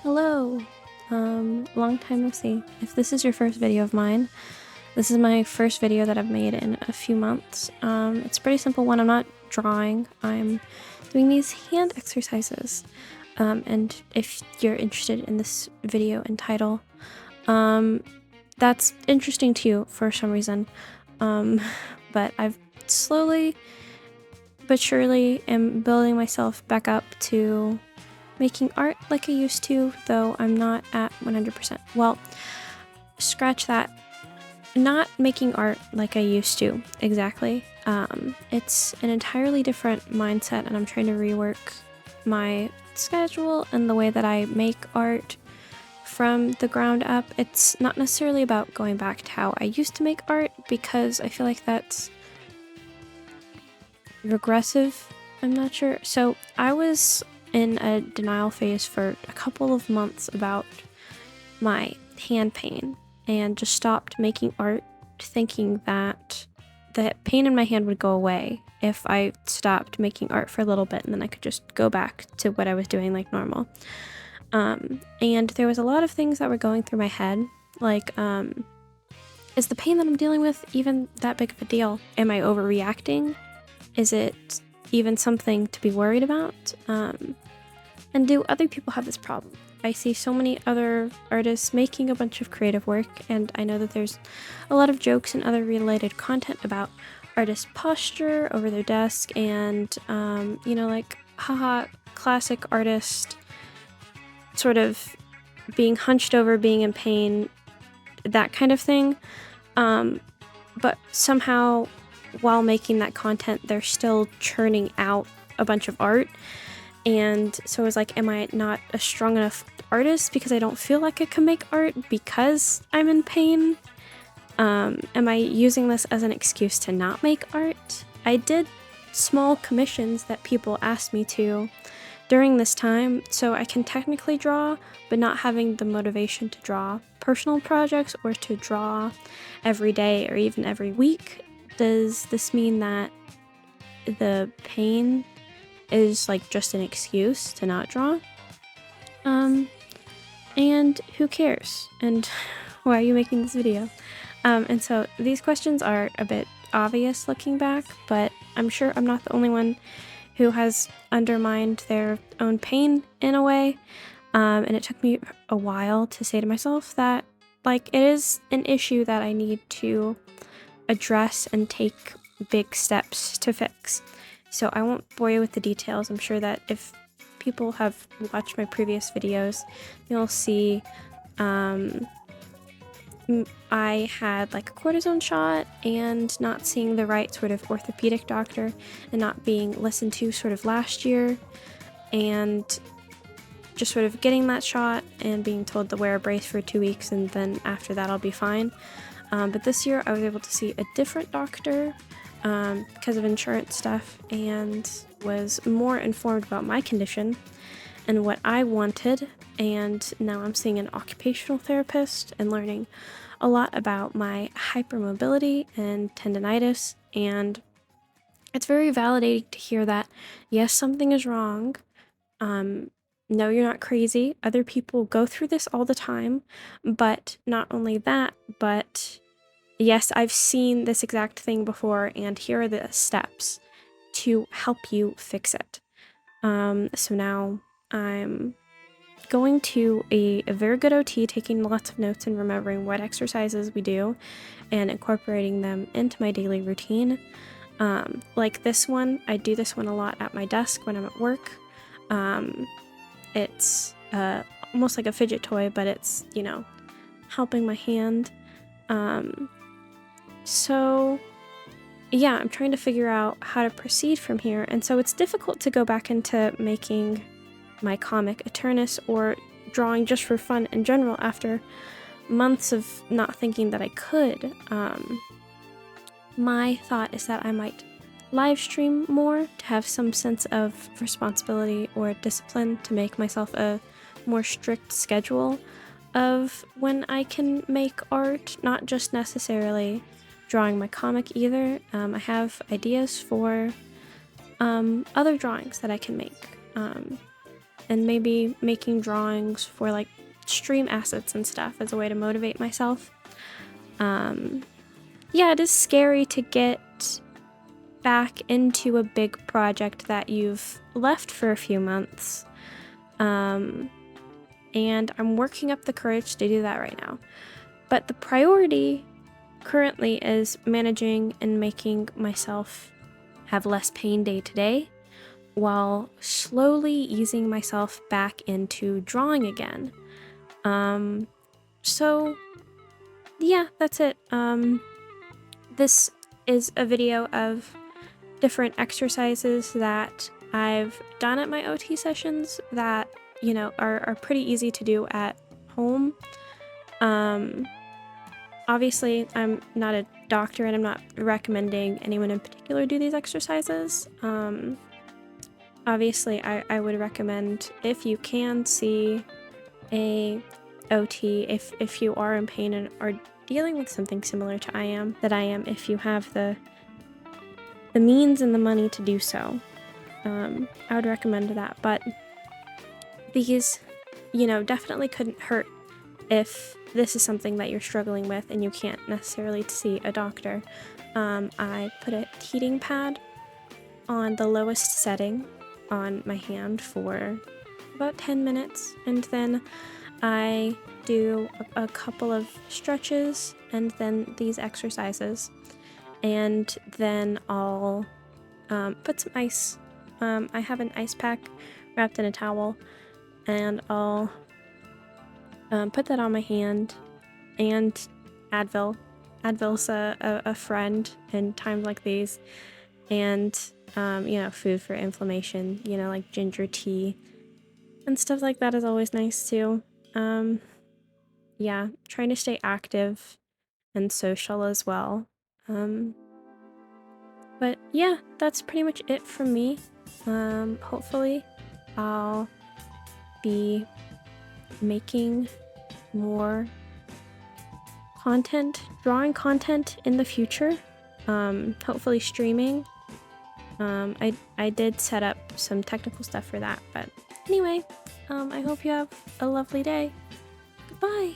Hello. Long time no see. If this is your first video of mine, this is my first video that I've made in a few months. It's a pretty simple one. I'm not drawing. I'm doing these hand exercises. And if you're interested in this video and title, that's interesting to you for some reason. But I've slowly but surely am building myself back up to making art like I used to, though I'm not at 100%. Well, scratch that. Not making art like I used to, exactly. It's an entirely different mindset, and I'm trying to rework my schedule and the way that I make art from the ground up. It's not necessarily about going back to how I used to make art, because I feel like that's regressive. I'm not sure. So I was in a denial phase for a couple of months about my hand pain and just stopped making art, thinking that the pain in my hand would go away if I stopped making art for a little bit, and then I could just go back to what I was doing like normal. And there was a lot of things that were going through my head, like, is the pain that I'm dealing with even that big of a deal? Am I overreacting? Is it even something to be worried about? And do other people have this problem? I see so many other artists making a bunch of creative work, and I know that there's a lot of jokes and other related content about artist posture over their desk and, like, haha, classic artist sort of being hunched over, being in pain, that kind of thing. But somehow, while making that content, they're still churning out a bunch of art. And so I was like, am I not a strong enough artist because I don't feel like I can make art because I'm in pain? Am I using this as an excuse to not make art? I did small commissions that people asked me to during this time, so I can technically draw, but not having the motivation to draw personal projects or to draw every day or even every week. Does this mean that the pain is like just an excuse to not draw? And who cares? And why are you making this video? And so these questions are a bit obvious looking back, but I'm sure I'm not the only one who has undermined their own pain in a way. And it took me a while to say to myself that, like, it is an issue that I need to address and take big steps to fix. So I won't bore you with the details. I'm sure that if people have watched my previous videos, you'll see I had like a cortisone shot and not seeing the right sort of orthopedic doctor and not being listened to sort of last year, and just sort of getting that shot and being told to wear a brace for 2 weeks and then after that I'll be fine. But this year I was able to see a different doctor because of insurance stuff, and was more informed about my condition and what I wanted. And now I'm seeing an occupational therapist and learning a lot about my hypermobility and tendonitis. And it's very validating to hear that, yes, something is wrong. No, you're not crazy. Other people go through this all the time. But not only that, but yes, I've seen this exact thing before, and here are the steps to help you fix it. So now I'm going to a very good OT, taking lots of notes and remembering what exercises we do and incorporating them into my daily routine. Like this one, I do this one a lot at my desk when I'm at work. It's almost like a fidget toy, but it's, helping my hand. So yeah, I'm trying to figure out how to proceed from here. And so it's difficult to go back into making my comic Eternus or drawing just for fun in general after months of not thinking that I could. My thought is that I might live stream more to have some sense of responsibility or discipline, to make myself a more strict schedule of when I can make art, not just necessarily drawing my comic either. I have ideas for other drawings that I can make. and maybe making drawings for like stream assets and stuff as a way to motivate myself. Yeah, it is scary to get back into a big project that you've left for a few months. And I'm working up the courage to do that right now. But the priority currently is managing and making myself have less pain day to day, while slowly easing myself back into drawing again. So yeah, that's it. This is a video of different exercises that I've done at my OT sessions that, you know, are pretty easy to do at home. Obviously, I'm not a doctor and I'm not recommending anyone in particular do these exercises. Obviously, I would recommend, if you can, see a OT if you are in pain and are dealing with something similar to I am, if you have the means and the money to do so. I would recommend that, but these, you know, definitely couldn't hurt if this is something that you're struggling with and you can't necessarily see a doctor. I put a heating pad on the lowest setting on my hand for about 10 minutes, and then I do a couple of stretches and then these exercises, and then I'll put some ice. I have an ice pack wrapped in a towel, and I'll put that on my hand, and Advil. Advil's a friend in times like these, and you know, food for inflammation, you know, like ginger tea and stuff like that is always nice too. Yeah, trying to stay active and social as well. But yeah, that's pretty much it from me. Hopefully I'll be making more content, drawing content in the future. Hopefully streaming. I did set up some technical stuff for that, but anyway, I hope you have a lovely day. Goodbye!